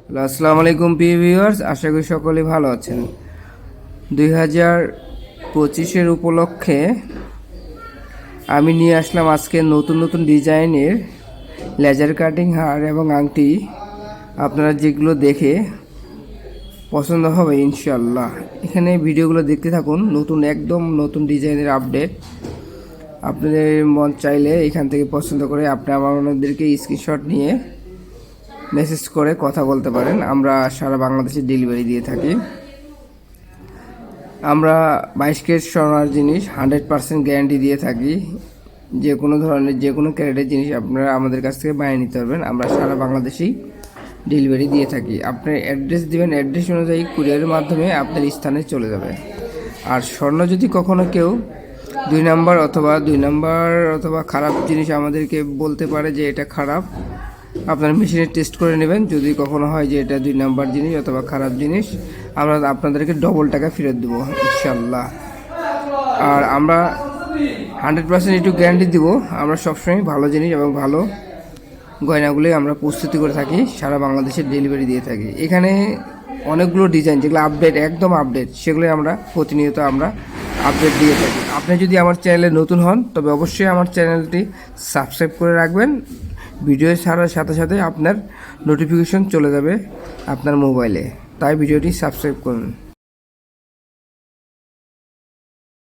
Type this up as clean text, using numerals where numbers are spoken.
আসসালামু আলাইকুম প্রিয় ভিউয়ার্স, আশা করি সকলেই ভালো আছেন। 2025-এর উপলক্ষে আমি নিয়ে আসলাম আজকে নতুন নতুন ডিজাইনের লেজার কাটিং হার এবং আংটি। আপনারা যেগুলো দেখে পছন্দ হবে ইনশাল্লাহ। এখানে ভিডিওগুলো দেখতে থাকুন, একদম নতুন ডিজাইনের আপডেট। আপনাদের মন চাইলে এখান থেকে পছন্দ করে আপনি আমাদেরকে স্ক্রিনশট নিয়ে মেসেজ করে কথা বলতে পারেন। আমরা সারা বাংলাদেশে ডেলিভারি দিয়ে থাকি। আমরা 22 ক্যারেট সোনার জিনিস 100% গ্যারান্টি দিয়ে থাকি। যে কোনো ধরনের যে কোনো ক্যারেটের জিনিস আপনারা আমাদের কাছ থেকে বানিয়ে নিতে পারবেন। আমরা সারা বাংলাদেশেই ডেলিভারি দিয়ে থাকি। আপনি অ্যাড্রেস দিবেন, অ্যাড্রেস অনুযায়ী কুরিয়ারের মাধ্যমে আপনার স্থানে চলে যাবে। আর স্বর্ণ যদি কখনো কেউ 2 নাম্বার অথবা খারাপ জিনিস আমাদেরকে বলতে পারে যে এটা খারাপ, আপনার মেশিনে টেস্ট করে নেবেন। যদি কখনো হয় যে এটা 2 নাম্বার জিনিস অথবা খারাপ জিনিস, আমরা আপনাদেরকে ডবল টাকা ফেরত দেবো ইনশাল্লাহ। আর আমরা 100% একটু গ্যারান্টি দিব। আমরা সবসময় ভালো জিনিস এবং ভালো গয়নাগুলোই আমরা প্রস্তুতি করে থাকি, সারা বাংলাদেশে ডেলিভারি দিয়ে থাকি। এখানে অনেকগুলো ডিজাইন যেগুলো আপডেট, একদম আপডেট, সেগুলোই আমরা প্রতিনিয়ত আপডেট দিয়ে থাকি। আপনি যদি আমার চ্যানেলে নতুন হন তবে অবশ্যই আমার চ্যানেলটি সাবস্ক্রাইব করে রাখবেন। ভিডিও ছাড়ার সাথে সাথে আপনার নোটিফিকেশন চলে যাবে আপনার মোবাইলে, তাই ভিডিওটি সাবস্ক্রাইব করুন।